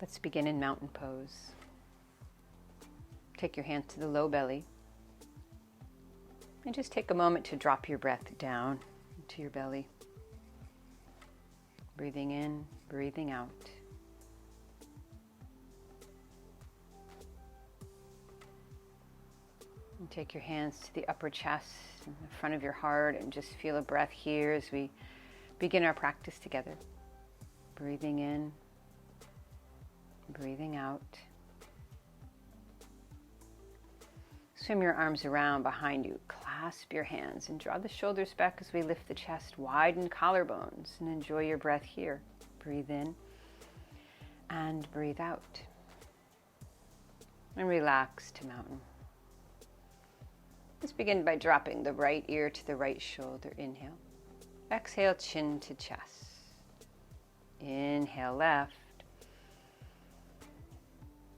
Let's begin in mountain pose. Take your hands to the low belly. And just take a moment to drop your breath down into your belly. Breathing in, breathing out. And take your hands to the upper chest, in the front of your heart, and just feel a breath here as we begin our practice together. Breathing in, breathing out. Swim your arms around behind you. Clasp your hands and draw the shoulders back as we lift the chest. Widen collarbones and enjoy your breath here. Breathe in and breathe out. And relax to mountain. Let's begin by dropping the right ear to the right shoulder. Inhale. Exhale, chin to chest. Inhale, left.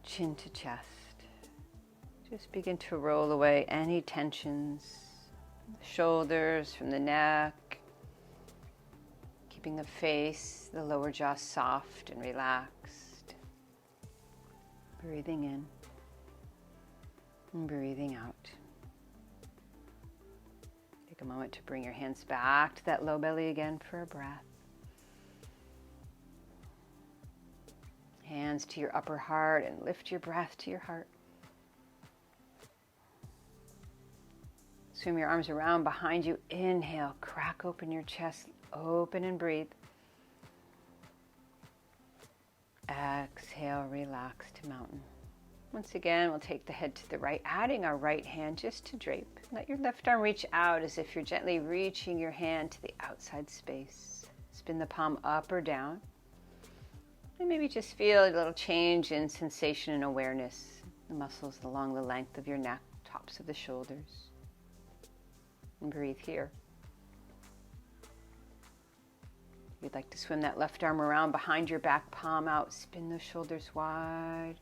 Chin to chest. Just begin to roll away any tensions from the shoulders, from the neck. Keeping the face, the lower jaw soft and relaxed. Breathing in and breathing out. Take a moment to bring your hands back to that low belly again for a breath. Hands to your upper heart and lift your breath to your heart. Swim your arms around behind you. Inhale, crack open your chest, open and breathe. Exhale, relax to mountain. Once again, we'll take the head to the right, adding our right hand just to drape. Let your left arm reach out as if you're gently reaching your hand to the outside space. Spin the palm up or down. And maybe just feel a little change in sensation and awareness. The muscles along the length of your neck, tops of the shoulders. And breathe here. If you'd like to swim that left arm around behind your back, palm out, spin those shoulders wide.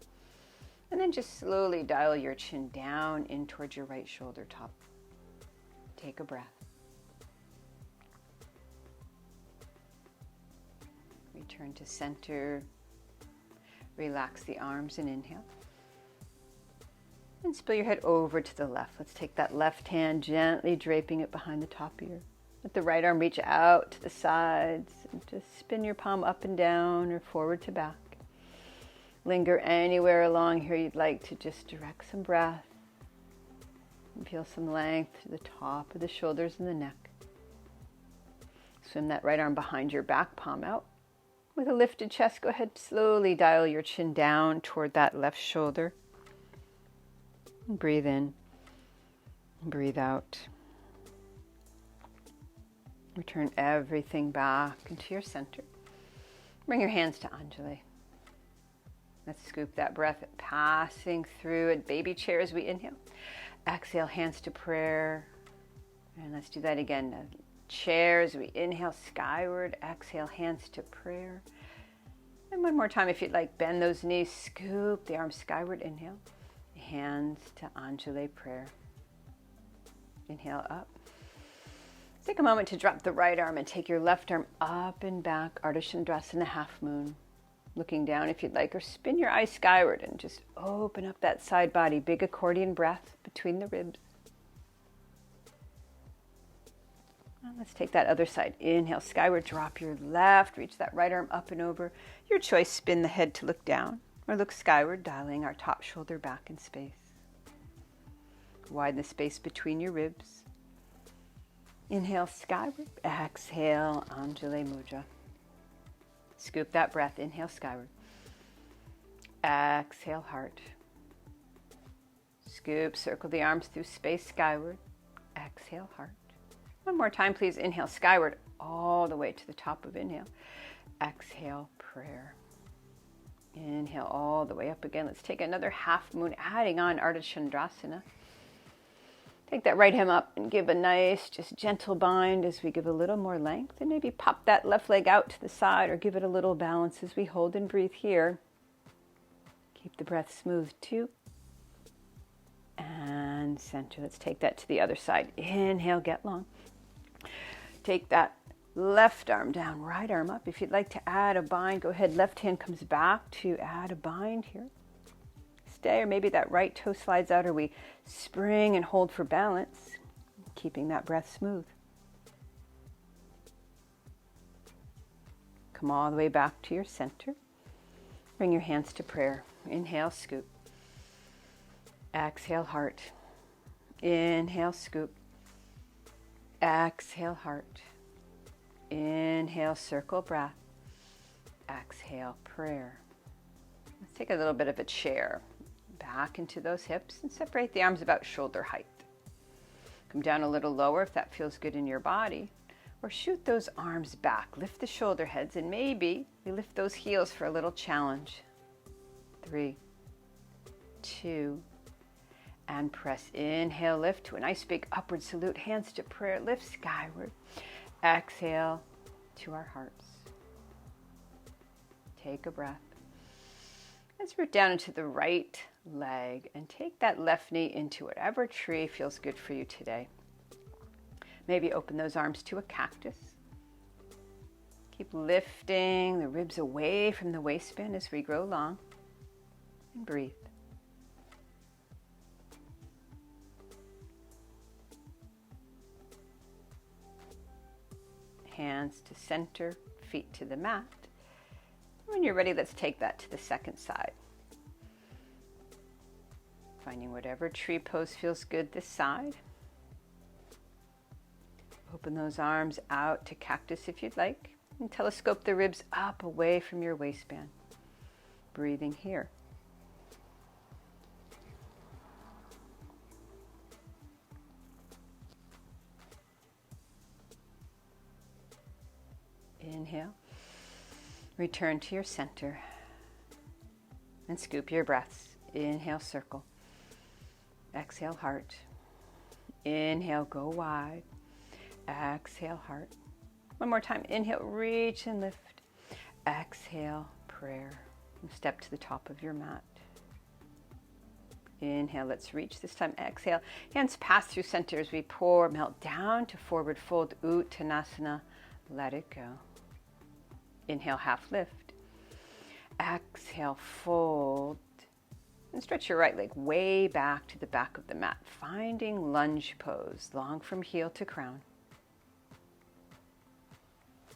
And then just slowly dial your chin down in towards your right shoulder top. Take a breath. Return to center. Relax the arms and inhale. And spill your head over to the left. Let's take that left hand, gently draping it behind the top ear. Let the right arm reach out to the sides. And just spin your palm up and down or forward to back. Linger anywhere along here you'd like to just direct some breath. And feel some length to the top of the shoulders and the neck. Swim that right arm behind your back, palm out. With a lifted chest, go ahead, slowly dial your chin down toward that left shoulder. And breathe in, and breathe out. Return everything back into your center. Bring your hands to Anjali. Let's scoop that breath, passing through a baby chair as we inhale. Exhale, hands to prayer. And let's do that again. Chair as we inhale, skyward. Exhale, hands to prayer. And one more time, if you'd like, bend those knees, scoop the arms skyward. Inhale. Hands to Anjali prayer. Inhale up. Take a moment to drop the right arm and take your left arm up and back, Ardha Chandrasana, half moon. Looking down if you'd like, or spin your eyes skyward and just open up that side body. Big accordion breath between the ribs. And let's take that other side. Inhale, skyward, drop your left, reach that right arm up and over. Your choice, spin the head to look down or look skyward, dialing our top shoulder back in space. Widen the space between your ribs. Inhale, skyward. Exhale, Anjali Mudra. Scoop that breath. Inhale, skyward. Exhale, heart. Scoop, circle the arms through space, skyward. Exhale, heart. One more time, please. Inhale, skyward, all the way to the top of inhale. Exhale, prayer. Inhale, all the way up again. Let's take another half moon, adding on Ardha Chandrasana. Take that right hand up and give a nice, just gentle bind as we give a little more length. And maybe pop that left leg out to the side or give it a little balance as we hold and breathe here. Keep the breath smooth too. And center. Let's take that to the other side. Inhale, get long. Take that Left arm down, right arm up. If you'd like to add a bind, go ahead. Left hand comes back to add a bind here. Stay, or maybe that right toe slides out, or we spring and hold for balance, keeping that breath smooth. Come all the way back to your center. Bring your hands to prayer. Inhale, scoop. Exhale, heart. Inhale, scoop. Exhale, heart. Inhale, circle breath. Exhale, prayer. Let's take a little bit of a chair. Back into those hips and separate the arms about shoulder height. Come down a little lower if that feels good in your body. Or shoot those arms back. Lift the shoulder heads, and maybe we lift those heels for a little challenge. 3, 2, and press. Inhale, lift to a nice big upward salute. Hands to prayer, lift skyward. Exhale to our hearts. Take a breath. Let's root down into the right leg and take that left knee into whatever tree feels good for you today. Maybe open those arms to a cactus. Keep lifting the ribs away from the waistband as we grow long. And breathe. Hands to center, feet to the mat. When you're ready, let's take that to the second side. Finding whatever tree pose feels good this side. Open those arms out to cactus if you'd like, and telescope the ribs up away from your waistband. Breathing here. Inhale. Return to your center and scoop your breaths. Inhale, circle. Exhale, heart. Inhale, go wide. Exhale, heart. One more time. Inhale, reach and lift. Exhale, prayer. And step to the top of your mat. Inhale, let's reach. This time, exhale. Hands pass through center as we pour, melt down to forward fold, Uttanasana. Let it go. Inhale, half lift. Exhale, fold. And stretch your right leg way back to the back of the mat, finding lunge pose, long from heel to crown.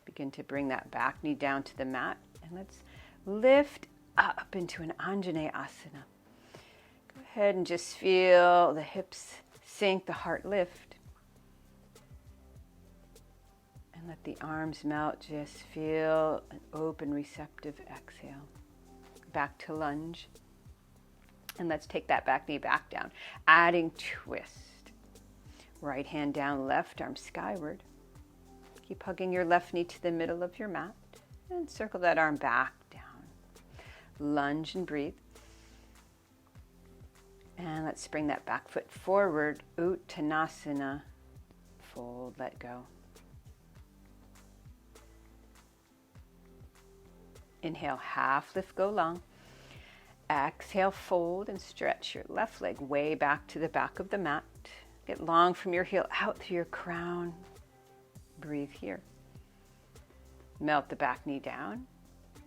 Begin to bring that back knee down to the mat, and let's lift up into an Anjaneyasana. Go ahead and just feel the hips sink, the heart lift. And let the arms melt, just feel an open, receptive exhale. Back to lunge. And let's take that back knee back down, adding twist. Right hand down, left arm skyward. Keep hugging your left knee to the middle of your mat and circle that arm back down. Lunge and breathe. And let's bring that back foot forward, Uttanasana. Fold, let go. Inhale, half lift, go long. Exhale, fold and stretch your left leg way back to the back of the mat. Get long from your heel out through your crown. Breathe here. Melt the back knee down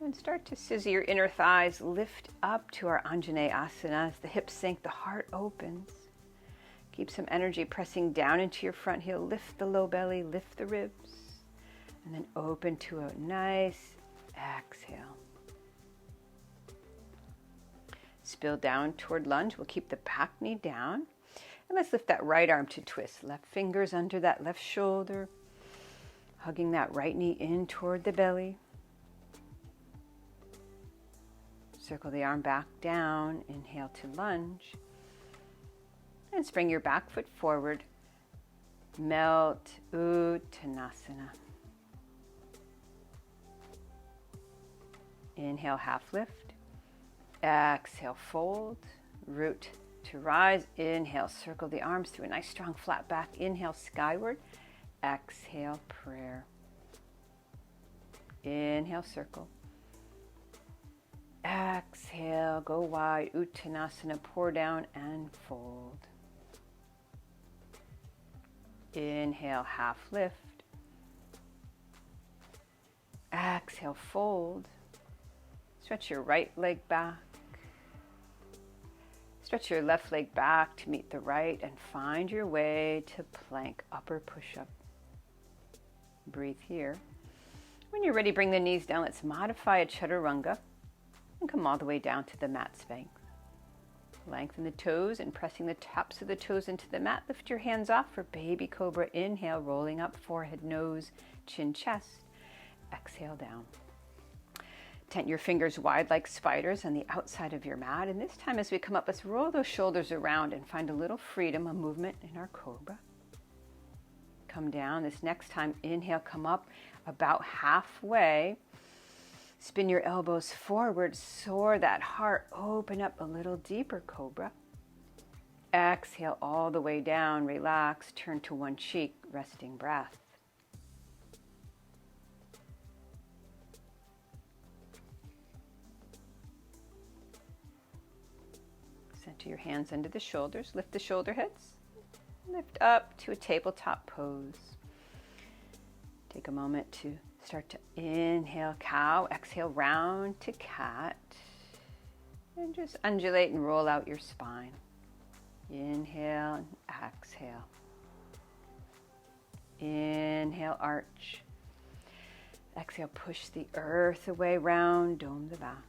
and start to scissor your inner thighs. Lift up to our Anjaneyasana as the hips sink, the heart opens. Keep some energy pressing down into your front heel. Lift the low belly, lift the ribs, and then open to a nice exhale. Spill down toward lunge. We'll keep the back knee down. And let's lift that right arm to twist. Left fingers under that left shoulder. Hugging that right knee in toward the belly. Circle the arm back down. Inhale to lunge. And spring your back foot forward. Melt Uttanasana. Inhale, half lift. Exhale, fold. Root to rise. Inhale, circle the arms through a nice strong flat back. Inhale, skyward. Exhale, prayer. Inhale, circle. Exhale, go wide. Uttanasana, pour down and fold. Inhale, half lift. Exhale, fold. Stretch your right leg back. Stretch your left leg back to meet the right and find your way to plank, upper push-up. Breathe here. When you're ready, bring the knees down. Let's modify a chaturanga and come all the way down to the mat spank. Lengthen the toes and pressing the tops of the toes into the mat. Lift your hands off for baby cobra. Inhale, rolling up, forehead, nose, chin, chest. Exhale down. Tent your fingers wide like spiders on the outside of your mat. And this time as we come up, let's roll those shoulders around and find a little freedom, a movement in our cobra. Come down. This next time, inhale, come up about halfway. Spin your elbows forward, soar that heart, open up a little deeper, cobra. Exhale all the way down, relax, turn to one cheek, resting breath. Center your hands under the shoulders, lift the shoulder heads, lift up to a tabletop pose. Take a moment to start to inhale cow, exhale round to cat, and just undulate and roll out your spine. Inhale and exhale. Inhale, arch. Exhale, push the earth away, round, dome the back.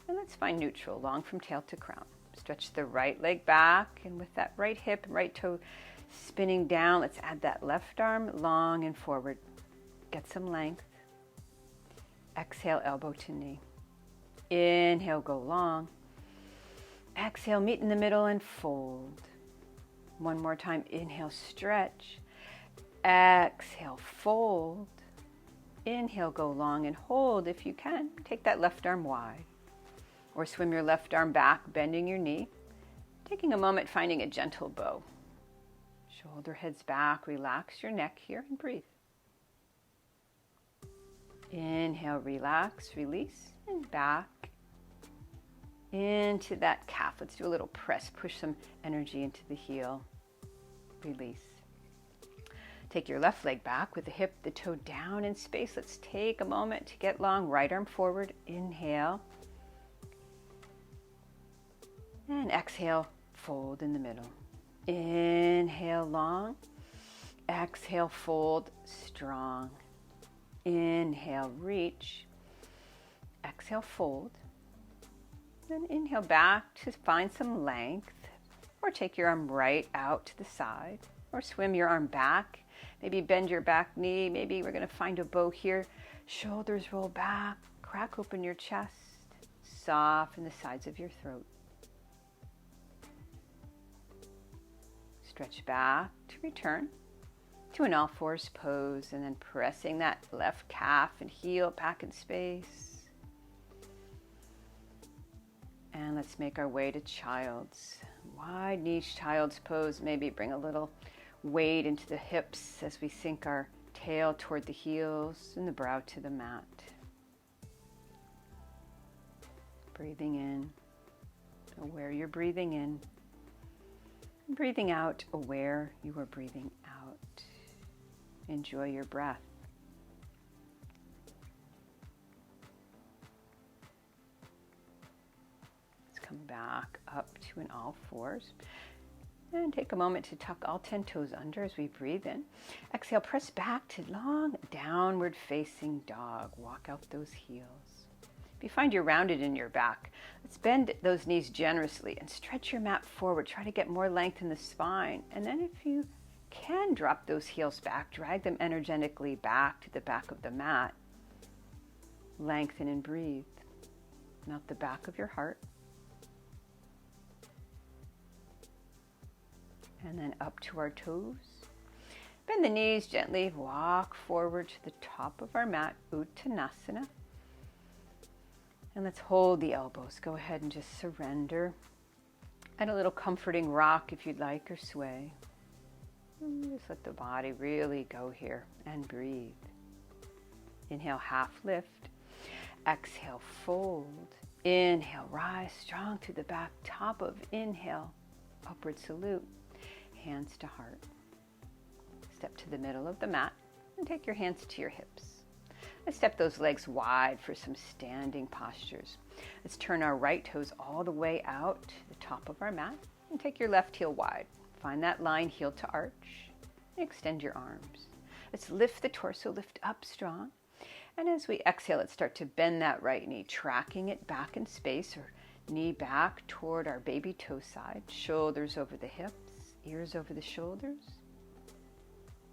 And let's find neutral, long from tail to crown. Stretch the right leg back, and with that right hip and right toe spinning down, let's add that left arm long and forward. Get some length. Exhale, elbow to knee. Inhale, go long. Exhale, meet in the middle and fold. One more time, inhale, stretch. Exhale, fold. Inhale, go long and hold if you can. Take that left arm wide. Or swim your left arm back, bending your knee. Taking a moment, finding a gentle bow. Shoulder heads back, relax your neck here and breathe. Inhale, relax, release, and back into that calf. Let's do a little press, push some energy into the heel. Release. Take your left leg back with the hip, the toe down in space. Let's take a moment to get long. Right arm forward, inhale. And exhale, fold in the middle. Inhale, long. Exhale, fold, strong. Inhale, reach. Exhale, fold. Then inhale back to find some length. Or take your arm right out to the side. Or swim your arm back. Maybe bend your back knee. Maybe we're going to find a bow here. Shoulders roll back. Crack open your chest. Soften the sides of your throat. Stretch back to return to an all fours pose, and then pressing that left calf and heel back in space. And let's make our way to child's. Wide niche child's pose. Maybe bring a little weight into the hips as we sink our tail toward the heels and the brow to the mat. Breathing in, aware you're breathing in. Breathing out, aware you are breathing out. Enjoy your breath. Let's come back up to an all fours. And take a moment to tuck all 10 toes under as we breathe in. Exhale, press back to long downward facing dog. Walk out those heels. If you find you're rounded in your back, let's bend those knees generously and stretch your mat forward. Try to get more length in the spine. And then if you can, drop those heels back. Drag them energetically back to the back of the mat. Lengthen and breathe. Melt the back of your heart. And then up to our toes. Bend the knees gently. Walk forward to the top of our mat, Uttanasana. And let's hold the elbows. Go ahead and just surrender. Add a little comforting rock if you'd like, or sway. And just let the body really go here and breathe. Inhale, half lift. Exhale, fold. Inhale, rise strong to the back. Top of inhale, upward salute. Hands to heart. Step to the middle of the mat and take your hands to your hips. Let's step those legs wide for some standing postures. Let's turn our right toes all the way out to the top of our mat and take your left heel wide. Find that line, heel to arch, and extend your arms. Let's lift the torso, lift up strong. And as we exhale, let's start to bend that right knee, tracking it back in space, or knee back toward our baby toe side, shoulders over the hips, ears over the shoulders.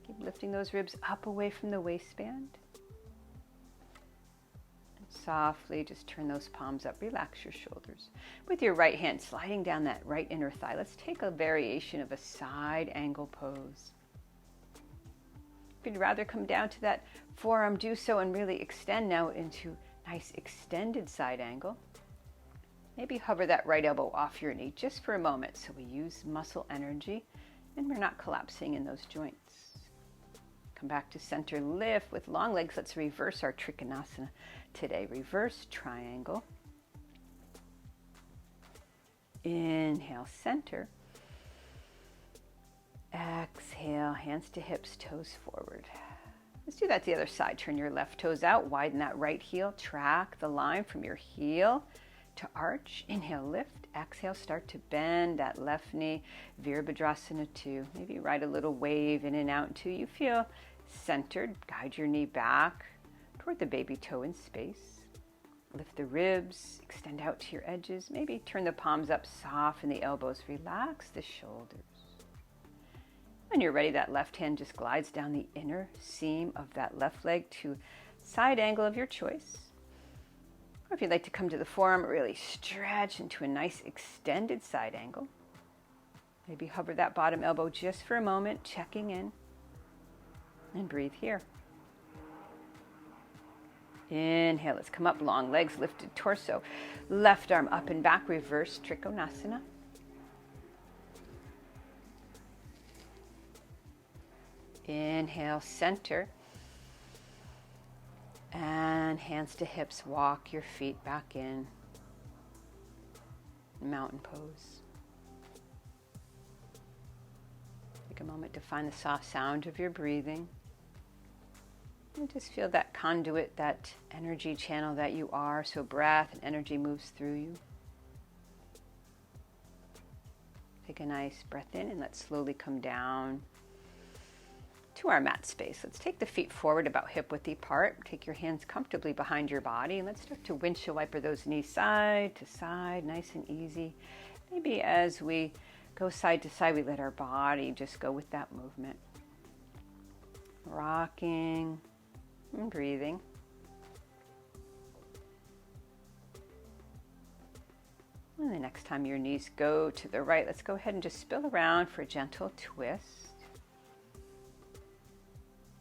Keep lifting those ribs up away from the waistband. And softly just turn those palms up, relax your shoulders. With your right hand sliding down that right inner thigh, let's take a variation of a side angle pose. If you'd rather come down to that forearm, do so and really extend now into nice extended side angle. Maybe hover that right elbow off your knee just for a moment so we use muscle energy and we're not collapsing in those joints. Come back to center, lift with long legs. Let's reverse our Trikonasana today. Reverse triangle. Inhale, center. Exhale, hands to hips, toes forward. Let's do that to the other side. Turn your left toes out, widen that right heel, track the line from your heel to arch. Inhale, lift. Exhale, start to bend that left knee. Virabhadrasana 2. Maybe ride a little wave in and out until you feel centered. Guide your knee back toward the baby toe in space. Lift the ribs, extend out to your edges. Maybe turn the palms up, soften the elbows, relax the shoulders. When you're ready, that left hand just glides down the inner seam of that left leg to side angle of your choice. Or if you'd like to come to the forearm, really stretch into a nice extended side angle. Maybe hover that bottom elbow just for a moment, checking in. And breathe here. Inhale, let's come up, long legs, lifted torso. Left arm up and back, reverse Trikonasana. Inhale, center. And hands to hips, walk your feet back in. Mountain pose. Take a moment to find the soft sound of your breathing. And just feel that conduit, that energy channel that you are, so breath and energy moves through you. Take a nice breath in and let's slowly come down to our mat space. Let's take the feet forward about hip width apart. Take your hands comfortably behind your body and let's start to windshield wiper those knees side to side, nice and easy. Maybe as we go side to side, we let our body just go with that movement. Rocking and breathing. And the next time your knees go to the right, let's go ahead and just spill around for a gentle twist.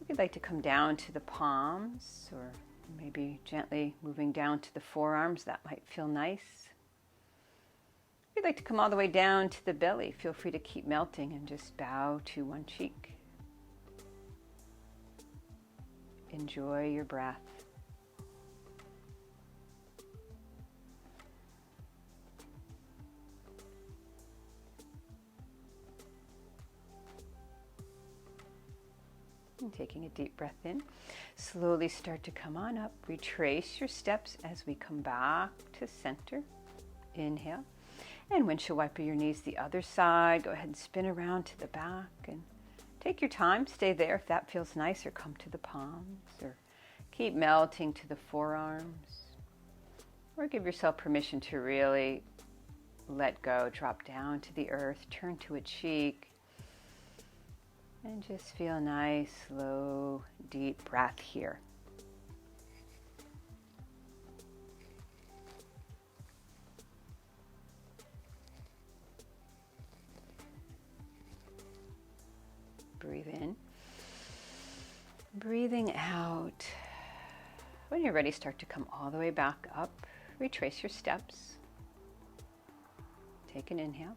If you'd like to come down to the palms or maybe gently moving down to the forearms, that might feel nice. If you'd like to come all the way down to the belly, feel free to keep melting and just bow to one cheek. Enjoy your breath. And taking a deep breath in, slowly start to come on up. Retrace your steps as we come back to center. Inhale. And windshield wiper your knees the other side. Go ahead and spin around to the back and take your time. Stay there if that feels nice, or come to the palms, or keep melting to the forearms. Or give yourself permission to really let go. Drop down to the earth, turn to a cheek. And just feel a nice, slow, deep breath here. Breathe in. Breathing out. When you're ready, start to come all the way back up. Retrace your steps. Take an inhale.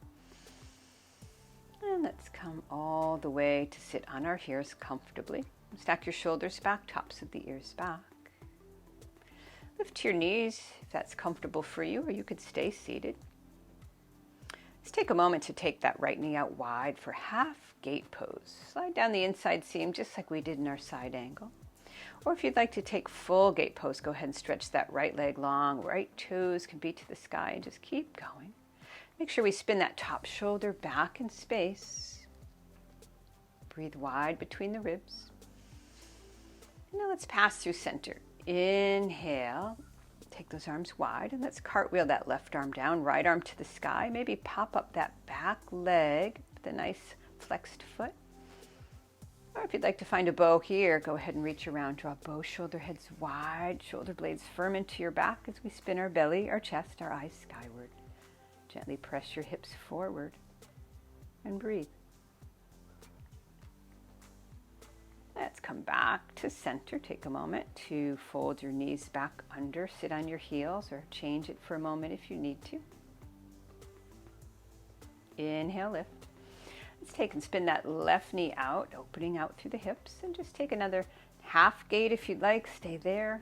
And let's come all the way to sit on our heels comfortably. Stack your shoulders back, tops of the ears back. Lift your knees if that's comfortable for you, or you could stay seated. Let's take a moment to take that right knee out wide for half gate pose. Slide down the inside seam just like we did in our side angle. Or if you'd like to take full gate pose, go ahead and stretch that right leg long. Right toes can be to the sky and just keep going. Make sure we spin that top shoulder back in space. Breathe wide between the ribs. Now let's pass through center. Inhale. Take those arms wide and let's cartwheel that left arm down, right arm to the sky. Maybe pop up that back leg with a nice flexed foot. Or if you'd like to find a bow here, go ahead and reach around. Draw both shoulder heads wide, shoulder blades firm into your back as we spin our belly, our chest, our eyes skyward. Gently press your hips forward and breathe. Let's come back to center. Take a moment to fold your knees back under. Sit on your heels or change it for a moment if you need to. Inhale, lift. Let's take and spin that left knee out, opening out through the hips. And just take another half gate if you'd like. Stay there.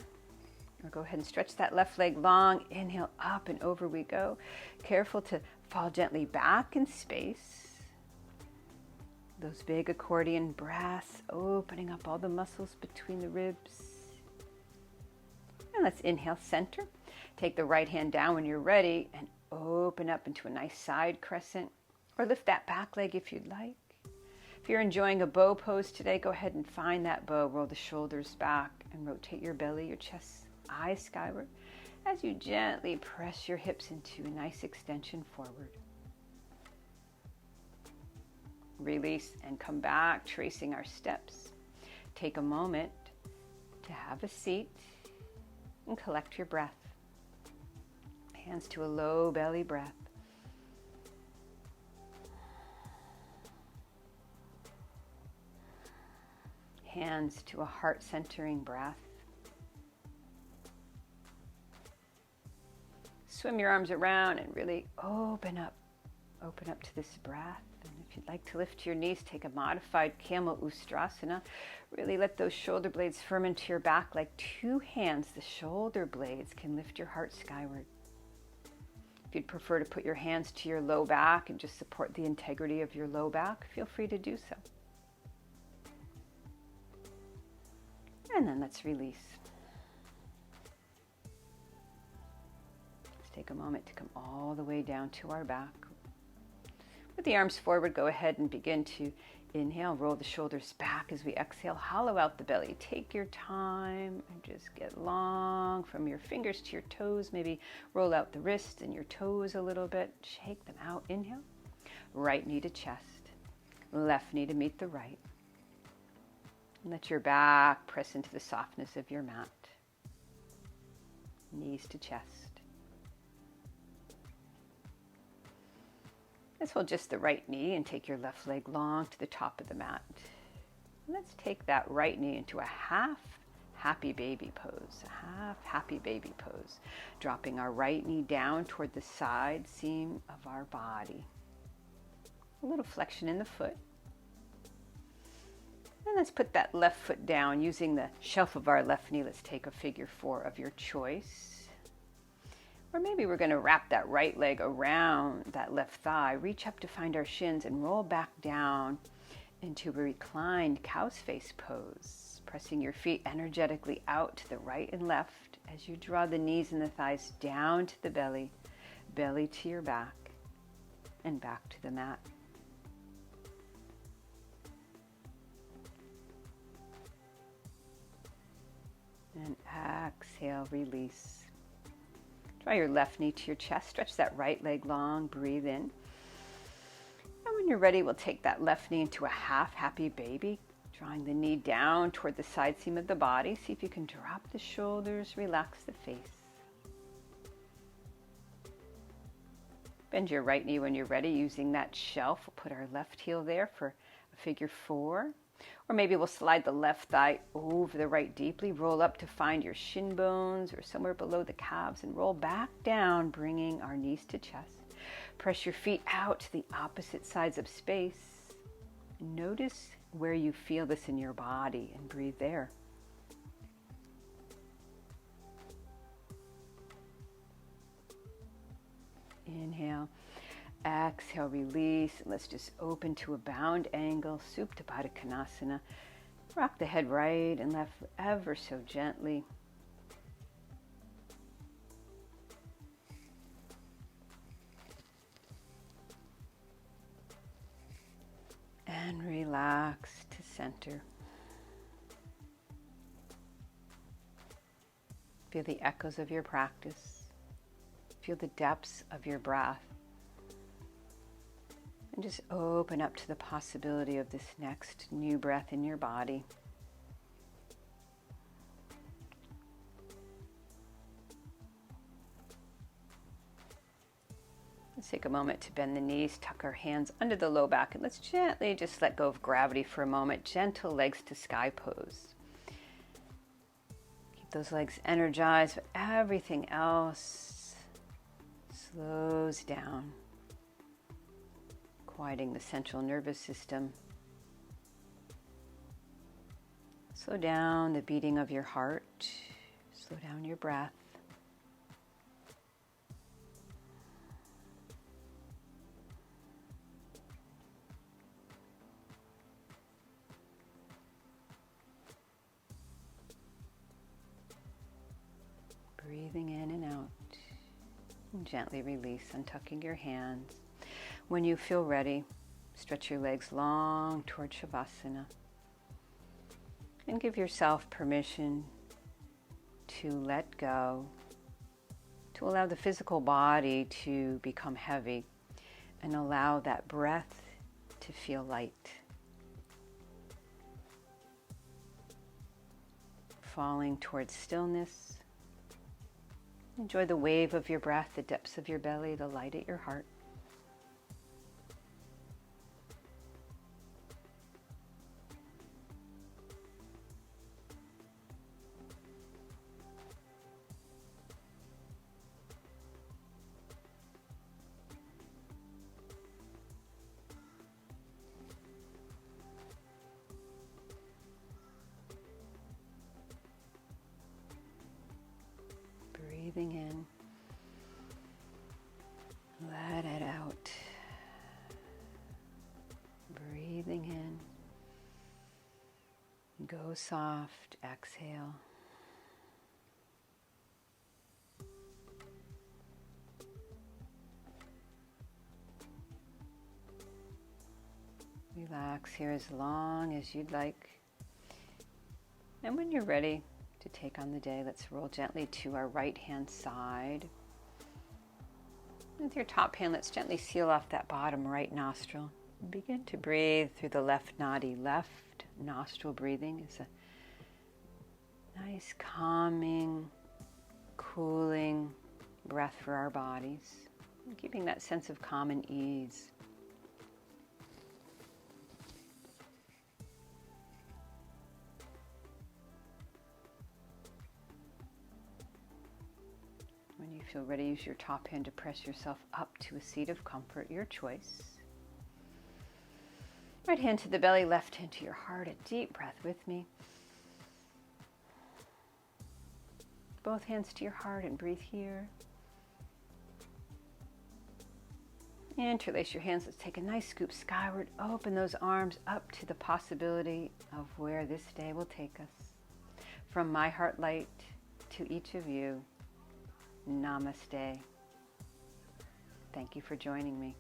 Or go ahead and stretch that left leg long. Inhale, up and over we go. Careful to fall gently back in space. Those big accordion breaths, opening up all the muscles between the ribs. And let's inhale, center. Take the right hand down when you're ready and open up into a nice side crescent. Or lift that back leg if you'd like. If you're enjoying a bow pose today, go ahead and find that bow. Roll the shoulders back and rotate your belly, your chest, eyes skyward as you gently press your hips into a nice extension forward. Release and come back, tracing our steps. Take a moment to have a seat and collect your breath. Hands to a low belly breath. Hands to a heart-centering breath. Swim your arms around and really open up to this breath. And if you'd like to lift your knees, take a modified Camel Ustrasana. Really let those shoulder blades firm into your back like two hands. The shoulder blades can lift your heart skyward. If you'd prefer to put your hands to your low back and just support the integrity of your low back, feel free to do so. And then let's release. Let's take a moment to come all the way down to our back. With the arms forward, go ahead and begin to inhale. Roll the shoulders back as we exhale. Hollow out the belly. Take your time and just get long from your fingers to your toes. Maybe roll out the wrists and your toes a little bit. Shake them out. Inhale. Right knee to chest. Left knee to meet the right. And let your back press into the softness of your mat. Knees to chest. Let's hold just the right knee and take your left leg long to the top of the mat. Let's take that right knee into a half happy baby pose. A half happy baby pose. Dropping our right knee down toward the side seam of our body. A little flexion in the foot. And let's put that left foot down using the shelf of our left knee. Let's take a figure four of your choice. Or maybe we're going to wrap that right leg around that left thigh. Reach up to find our shins and roll back down into a reclined cow's face pose. Pressing your feet energetically out to the right and left as you draw the knees and the thighs down to the belly, belly to your back, and back to the mat. And exhale, release. Draw your left knee to your chest. Stretch that right leg long. Breathe in. And when you're ready, we'll take that left knee into a half happy baby. Drawing the knee down toward the side seam of the body. See if you can drop the shoulders. Relax the face. Bend your right knee when you're ready using that shelf. We'll put our left heel there for a figure four. Or maybe we'll slide the left thigh over the right deeply, roll up to find your shin bones or somewhere below the calves, and roll back down, bringing our knees to chest. Press your feet out to the opposite sides of space. Notice where you feel this in your body and breathe there. Inhale. Exhale, release. Let's just open to a bound angle, Supta Baddha Konasana. Rock the head right and left ever so gently. And relax to center. Feel the echoes of your practice. Feel the depths of your breath. And just open up to the possibility of this next new breath in your body. Let's take a moment to bend the knees, tuck our hands under the low back, and let's gently just let go of gravity for a moment. Gentle legs to sky pose. Keep those legs energized, but everything else slows down. Quieting the central nervous system. Slow down the beating of your heart. Slow down your breath. Breathing in and out. And gently release, untucking your hands. When you feel ready, stretch your legs long toward Shavasana and give yourself permission to let go, to allow the physical body to become heavy and allow that breath to feel light. Falling towards stillness. Enjoy the wave of your breath, the depths of your belly, the light at your heart. Breathing in, let it out. Breathing in, go soft, exhale. Relax here as long as you'd like. And when you're ready to take on the day, let's roll gently to our right hand side. With your top hand, let's gently seal off that bottom right nostril. Begin to breathe through the left nadi. Left nostril breathing is a nice, calming, cooling breath for our bodies. And keeping that sense of calm and ease. When you feel ready, use your top hand to press yourself up to a seat of comfort, your choice. Right hand to the belly, left hand to your heart. A deep breath with me. Both hands to your heart and breathe here. Interlace your hands. Let's take a nice scoop skyward. Open those arms up to the possibility of where this day will take us. From my heart light to each of you. Namaste. Thank you for joining me.